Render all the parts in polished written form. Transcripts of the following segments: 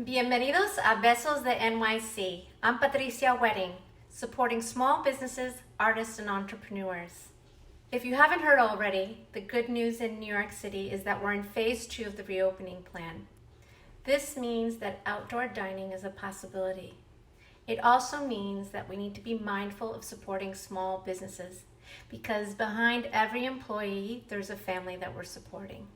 Bienvenidos a Besos de NYC. I'm Patricia Wedding, supporting small businesses, artists, and entrepreneurs. If you haven't heard already, the good news in New York City is that we're in phase 2 of the reopening plan. This means that outdoor dining is a possibility. It also means that we need to be mindful of supporting small businesses, because behind every employee, there's a family that we're supporting.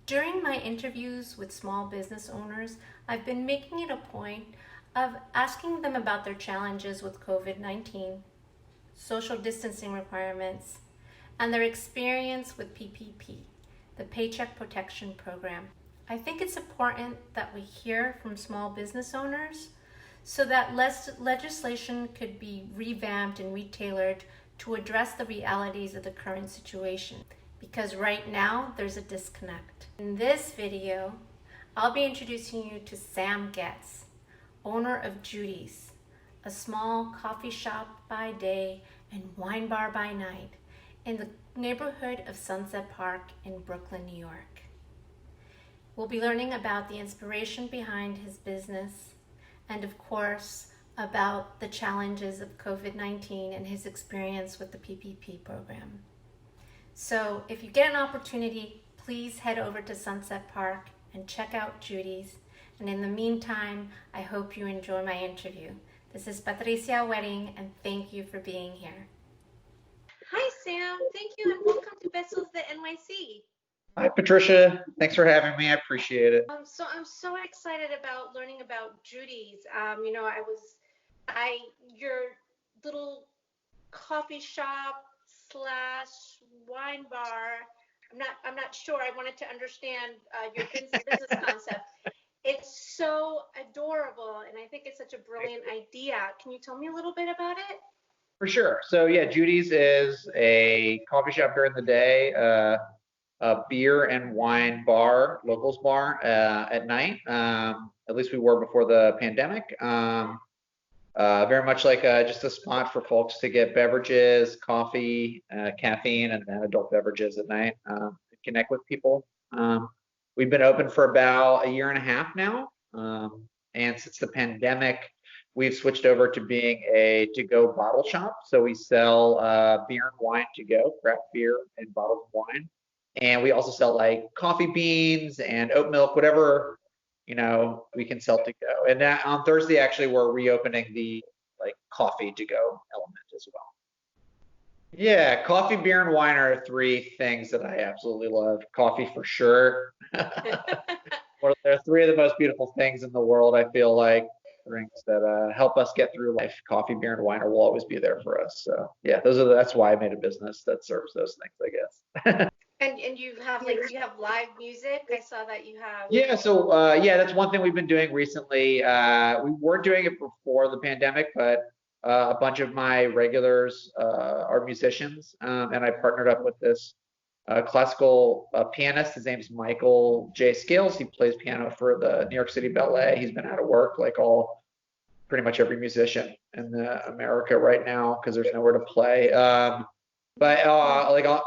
During my interviews with small business owners, I've been making it a point of asking them about their challenges with COVID-19, social distancing requirements, and their experience with PPP, the Paycheck Protection Program. I think it's important that we hear from small business owners so that legislation could be revamped and retailored to address the realities of the current situation. Because right now, there's a disconnect. In this video, I'll be introducing you to Sam Goetz, owner of Judy's, a small coffee shop by day and wine bar by night in the neighborhood of Sunset Park in Brooklyn, New York. We'll be learning about the inspiration behind his business and, of course, about the challenges of COVID-19 and his experience with the PPP program. So if you get an opportunity, please head over to Sunset Park and check out Judy's. And in the meantime, I hope you enjoy my interview. This is Patricia Wedding, and thank you for being here. Hi, Sam. Thank you, and welcome to Besos de NYC. Hi, Patricia. Thanks for having me. I appreciate it. So I'm so excited about learning about Judy's. Your little coffee shop / wine bar. I'm not sure. I wanted to understand your business concept. It's so adorable, and I think it's such a brilliant idea. Can you tell me a little bit about it? For sure. So yeah, Judy's is a coffee shop during the day, a beer and wine bar, locals bar at night. At least we were before the pandemic. Very much like just a spot for folks to get beverages, coffee, caffeine, and then adult beverages at night, connect with people. We've been open for about a year and a half now. And since the pandemic, we've switched over to being a to-go bottle shop. So we sell beer and wine to go, craft beer and bottled wine. And we also sell like coffee beans and oat milk, whatever we can sell to go. And on Thursday, actually, we're reopening the like coffee to go element as well. Yeah, coffee, beer, and wine are 3 things that I absolutely love. Coffee for sure. They're 3 of the most beautiful things in the world. I feel like drinks that help us get through life. Coffee, beer, and wine will always be there for us. So yeah, that's why I made a business that serves those things, I guess. And you have live music. I saw that you have. Yeah, so that's one thing we've been doing recently. We weren't doing it before the pandemic, but a bunch of my regulars are musicians, and I partnered up with this classical pianist. His name's Michael J. Scales. He plays piano for the New York City Ballet. He's been out of work like pretty much every musician in America right now because there's nowhere to play. But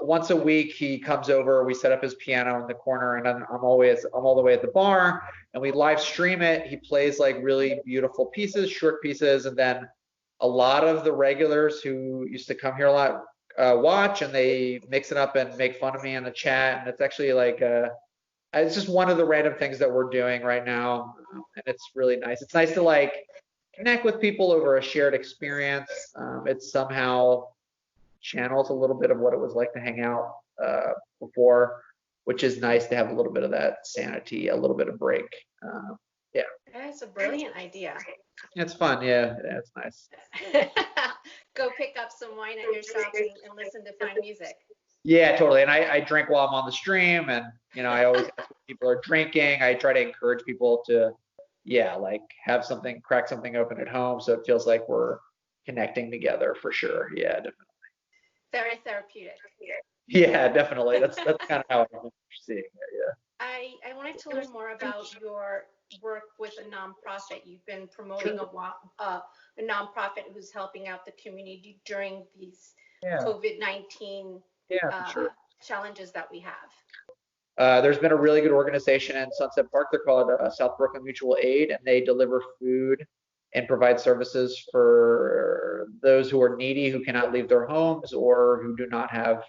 once a week he comes over, we set up his piano in the corner, and I'm all the way at the bar, and we live stream it. He plays like really beautiful pieces, short pieces, and then a lot of the regulars who used to come here a lot watch, and they mix it up and make fun of me in the chat. And it's actually it's just one of the random things that we're doing right now, and it's really nice. It's nice to like connect with people over a shared experience. It's somehow channels a little bit of what it was like to hang out before, which is nice to have a little bit of that sanity, a little bit of break. Yeah. That's a brilliant idea. It's fun. Yeah, it's nice. Go pick up some wine at your shop and listen to fine music. Yeah, totally. And I drink while I'm on the stream, and I always ask what people are drinking. I try to encourage people to, have something, crack something open at home, so it feels like we're connecting together for sure. Yeah, definitely. Very therapeutic. Yeah, definitely. That's kind of how I'm seeing it. Yeah. I wanted to learn more about your work with a nonprofit. You've been promoting a nonprofit who's helping out the community during these Yeah, COVID-19 yeah, for sure. challenges that we have. There's been a really good organization in Sunset Park. They're called South Brooklyn Mutual Aid, and they deliver food and provide services for those who are needy, who cannot leave their homes or who do not have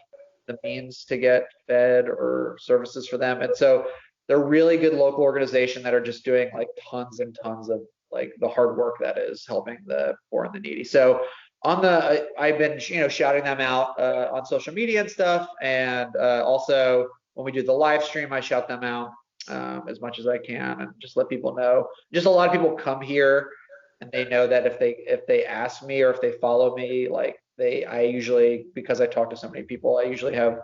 the means to get fed or services for them. And so they're a really good local organization that are just doing like tons and tons of like the hard work that is helping the poor and the needy. So I've been shouting them out on social media and stuff, and also when we do the live stream, I shout them out as much as I can and just let people know. Just a lot of people come here and they know that if they ask me or if they follow me, like I usually, because I talk to so many people, I usually have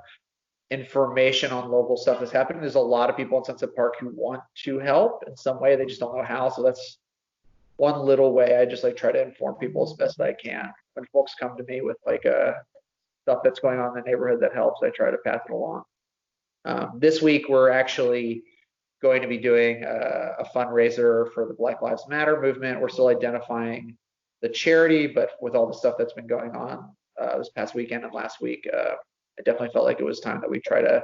information on local stuff that's happening. There's a lot of people in Sunset Park who want to help in some way, they just don't know how. So that's one little way I just like try to inform people as best I can. When folks come to me with like stuff that's going on in the neighborhood that helps, I try to pass it along. This week we're actually going to be doing a fundraiser for the Black Lives Matter movement. We're still identifying the charity, but with all the stuff that's been going on this past weekend and last week, I definitely felt like it was time that we try to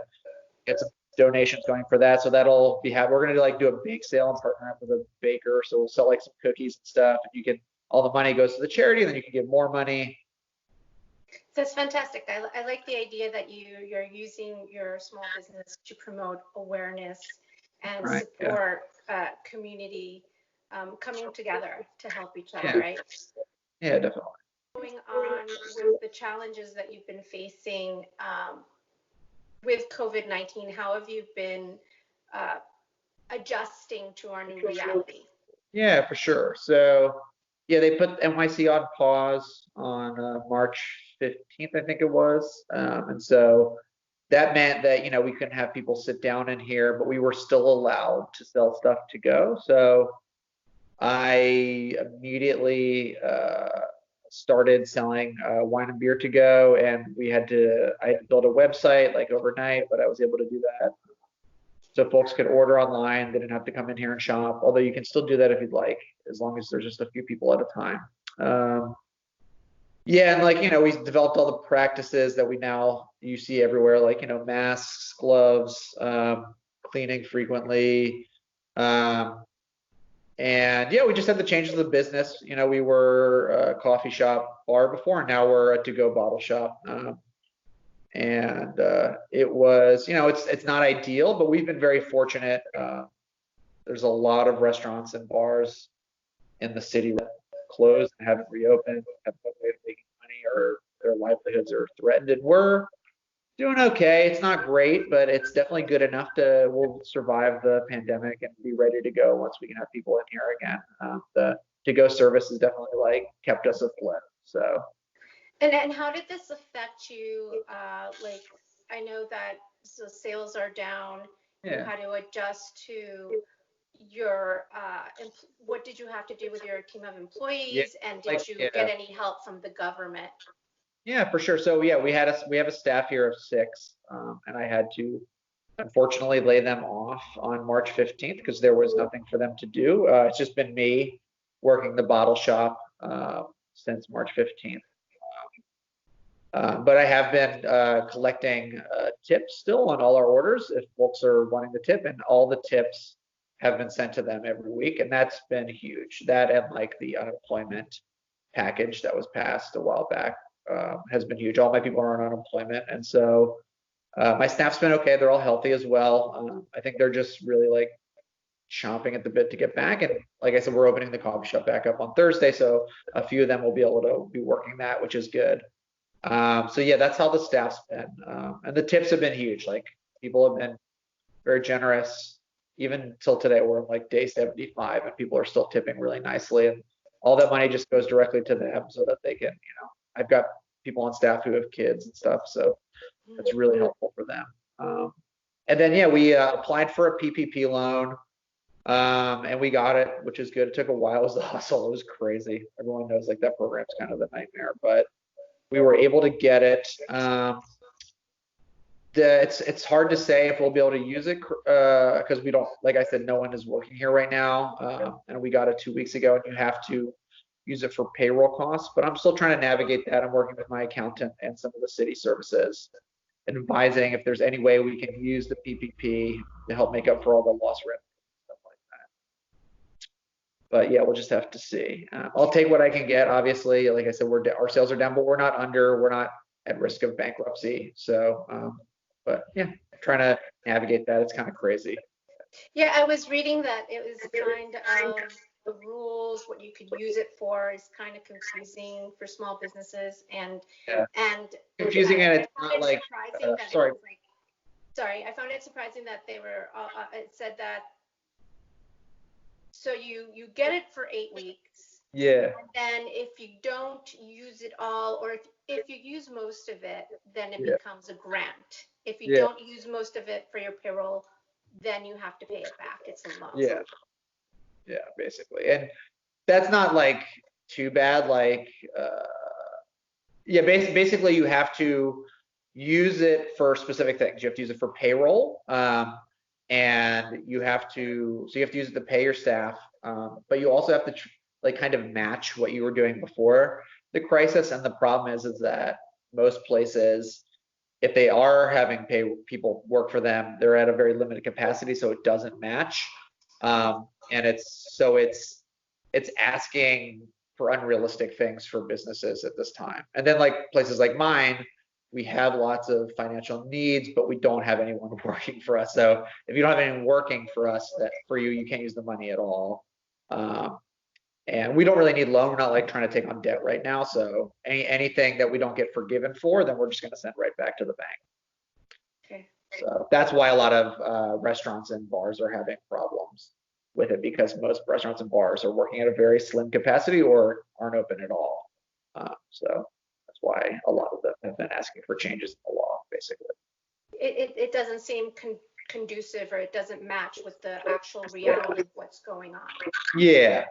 get some donations going for that. So that'll be we're gonna do a bake sale and partner up with a baker. So we'll sell like some cookies and stuff. And you can, all the money goes to the charity, and then you can get more money. That's fantastic. I like the idea that you're using your small business to promote awareness and support community coming together to help each other, right? Yeah, definitely. Going on with the challenges that you've been facing with COVID-19, how have you been adjusting to our new reality? Yeah, for sure. So yeah, they put NYC on pause on March 15th, I think it was. And so that meant that, we couldn't have people sit down in here, but we were still allowed to sell stuff to go. So I immediately started selling wine and beer to go, and I had to build a website like overnight, but I was able to do that. So folks could order online. They didn't have to come in here and shop, although you can still do that if you'd like, as long as there's just a few people at a time. Yeah, and like, we developed all the practices that you see everywhere, like, masks, gloves, cleaning frequently. And yeah, we just had the changes of the business. We were a coffee shop bar before, and now we're a to-go bottle shop. And it was, it's not ideal, but we've been very fortunate. There's a lot of restaurants and bars in the city that closed and haven't reopened, have no way of making money, or their livelihoods are threatened. And we're doing okay. It's not great, but it's definitely good enough we'll survive the pandemic and be ready to go once we can have people in here again. The to-go service has definitely like kept us afloat. So. And how did this affect you? Like, I know that the sales are down. Yeah. You had to adjust to your, what did you have to do with your team of employees? And did you get any help from the government? Yeah, for sure. So yeah, we have a staff here of 6, and I had to unfortunately lay them off on March 15th because there was nothing for them to do. It's just been me working the bottle shop since March 15th. But I have been collecting tips still on all our orders if folks are wanting the tip, and all the tips have been sent to them every week, and that's been huge. That and like the unemployment package that was passed a while back has been huge. All my people are on unemployment, and so my staff's been okay. They're all healthy as well. I think they're just really like chomping at the bit to get back. And like I said, we're opening the coffee shop back up on Thursday, so a few of them will be able to be working that, which is good. So yeah, that's how the staff's been. And the tips have been huge. Like, people have been very generous. Even till today, we're in like day 75, and people are still tipping really nicely. And all that money just goes directly to them so that they can, I've got people on staff who have kids and stuff, so that's really helpful for them. And then yeah, we applied for a PPP loan, and we got it, which is good. It took a while. It was the hustle. It was crazy. Everyone knows like that program's kind of a nightmare, but we were able to get it. It's hard to say if we'll be able to use it because we don't, like I said, no one is working here right now, and we got it 2 weeks ago, and you have to use it for payroll costs. But I'm still trying to navigate that. I'm working with my accountant and some of the city services, and advising if there's any way we can use the PPP to help make up for all the lost revenue and stuff like that. But yeah, we'll just have to see. I'll take what I can get. Obviously, like I said, our sales are down, but we're not at risk of bankruptcy. So, but yeah, trying to navigate that. It's kind of crazy. Yeah, I was reading that it was kind of the rules, what you could use it for is kind of confusing for small businesses Yeah. and Confusing, and it's not like, sorry. Sorry, I found it surprising that they were, it said that, so you get it for 8 weeks. Yeah. And then if you don't use it all, or if you use most of it, then it Yeah. becomes a grant. If you Yeah. don't use most of it for your payroll, then you have to pay it back. It's a loan. Yeah. Yeah, basically. And that's not like too bad. Like, yeah, basically you have to use it for specific things. You have to use it for payroll, and you have to use it to pay your staff, but you also have to like kind of match what you were doing before the crisis. And the problem is that most places, if they are having people work for them, they're at a very limited capacity, so it doesn't match. And it's asking for unrealistic things for businesses at this time. And then like places like mine, we have lots of financial needs, but we don't have anyone working for us. So if you don't have anyone working for us, you can't use the money at all. And we don't really need loan. We're not like trying to take on debt right now. So anything that we don't get forgiven for, then we're just going to send right back to the bank. Okay. So that's why a lot of restaurants and bars are having problems with it, because most restaurants and bars are working at a very slim capacity or aren't open at all. So that's why a lot of them have been asking for changes in the law, basically. It doesn't seem conducive, or it doesn't match with the actual reality of what's going on. Yeah.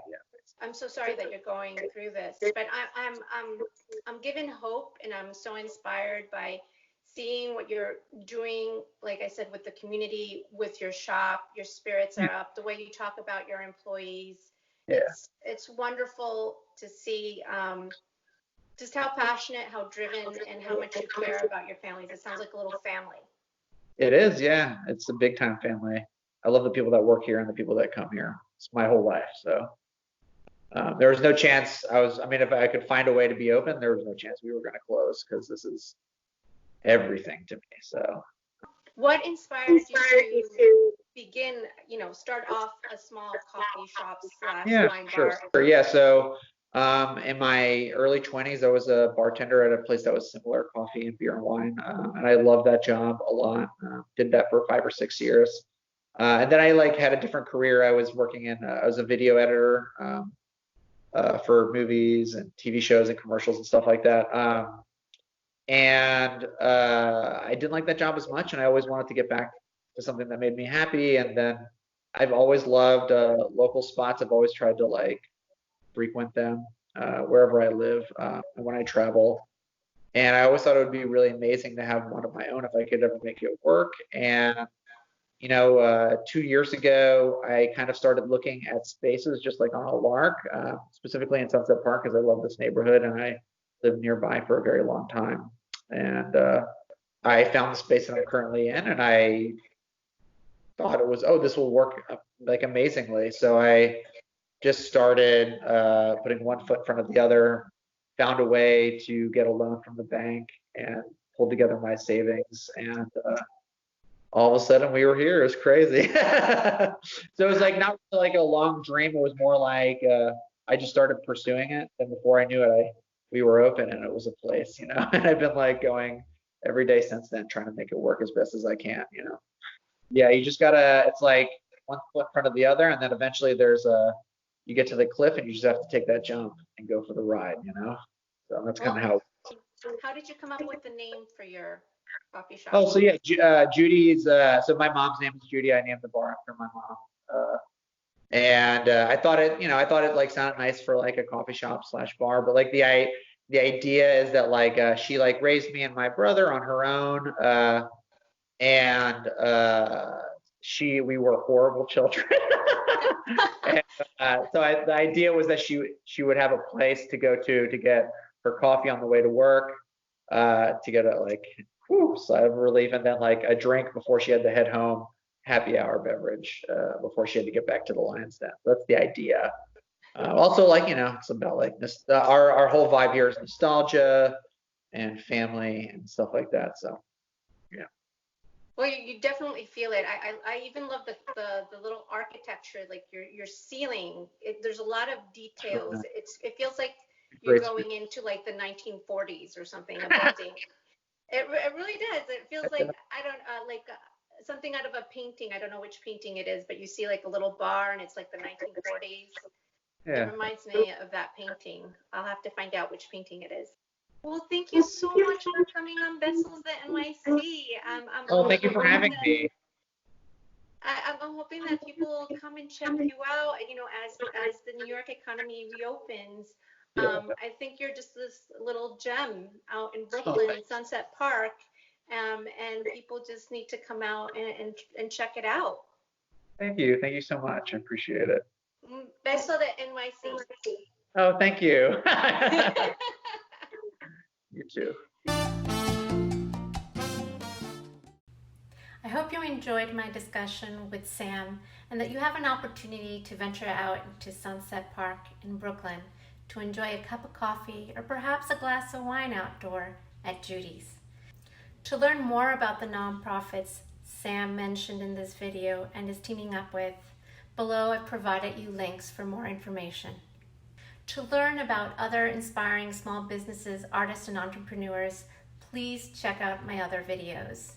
I'm so sorry that you're going through this, but I'm given hope, and I'm so inspired by seeing what you're doing. Like I said, with the community, with your shop, your spirits are up. The way you talk about your employees, Yeah. It's wonderful to see just how passionate, how driven, and how much you care about your families. It sounds like a little family. It is, yeah. It's a big time family. I love the people that work here and the people that come here. It's my whole life. So there was no chance if I could find a way to be open, there was no chance we were going to close, because this is everything to me. So what inspires you to begin, start off a small coffee shop / wine bar? Sure. Yeah. So in my early 20s, I was a bartender at a place that was similar, coffee and beer and wine. And I loved that job a lot. Did that for 5 or 6 years. And then I had a different career. I was working I was a video editor for movies and TV shows and commercials and stuff like that. And I didn't like that job as much, and I always wanted to get back to something that made me happy. And then I've always loved local spots. I've always tried to frequent them wherever I live and when I travel. And I always thought it would be really amazing to have one of my own if I could ever make it work. And 2 years ago, I kind of started looking at spaces just like on a lark, specifically in Sunset Park, because I love this neighborhood and I lived nearby for a very long time. And I found the space that I'm currently in, and I thought it was, this will work amazingly. So I just started putting one foot in front of the other, found a way to get a loan from the bank, and pulled together my savings, and all of a sudden we were here. It was crazy. So it was not really a long dream. It was more like I just started pursuing it, and before I knew it, we were open and it was a place, and I've been going every day since then, trying to make it work as best as I can. Yeah, you just gotta, it's one foot in front of the other, and then eventually you get to the cliff and you just have to take that jump and go for the ride, So that's kind of how. How did you come up with the name for your coffee shop? Oh, so yeah, Judy's, so my mom's name is Judy. I named the bar after my mom. And I thought it sounded nice for a coffee shop / bar, but the idea is that she raised me and my brother on her own, and we were horrible children. And, the idea was that she would have a place to go to get her coffee on the way to work, to get a sigh of relief, and then like a drink before she had to head home, happy hour beverage before she had to get back to the lion's den. That's the idea. Also, it's about our whole vibe here is nostalgia and family and stuff like that. So, yeah. Well, you definitely feel it. I even love the little architecture, like your ceiling. There's a lot of details. It feels like you're going into like the 1940s or something. Amazing. It really does. It feels like something out of a painting. I don't know which painting it is, but you see like a little bar and it's like the 1940s. Yeah. It reminds me of that painting. I'll have to find out which painting it is. Well, thank you so much for coming on Vessels the NYC. Thank you for having me. I'm hoping that people will come and check you out. As the New York economy reopens, I think you're just this little gem out in Brooklyn, Sunset Park, and people just need to come out and check it out. Thank you so much. I appreciate it. Beso de NYC. Oh, thank you. You too. I hope you enjoyed my discussion with Sam and that you have an opportunity to venture out into Sunset Park in Brooklyn to enjoy a cup of coffee or perhaps a glass of wine outdoor at Judy's. To learn more about the nonprofits Sam mentioned in this video and is teaming up with, below I've provided you links for more information. To learn about other inspiring small businesses, artists, and entrepreneurs, please check out my other videos.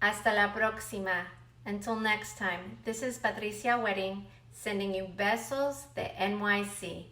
Hasta la próxima. Until next time, this is Patricia Wedding sending you besos de NYC.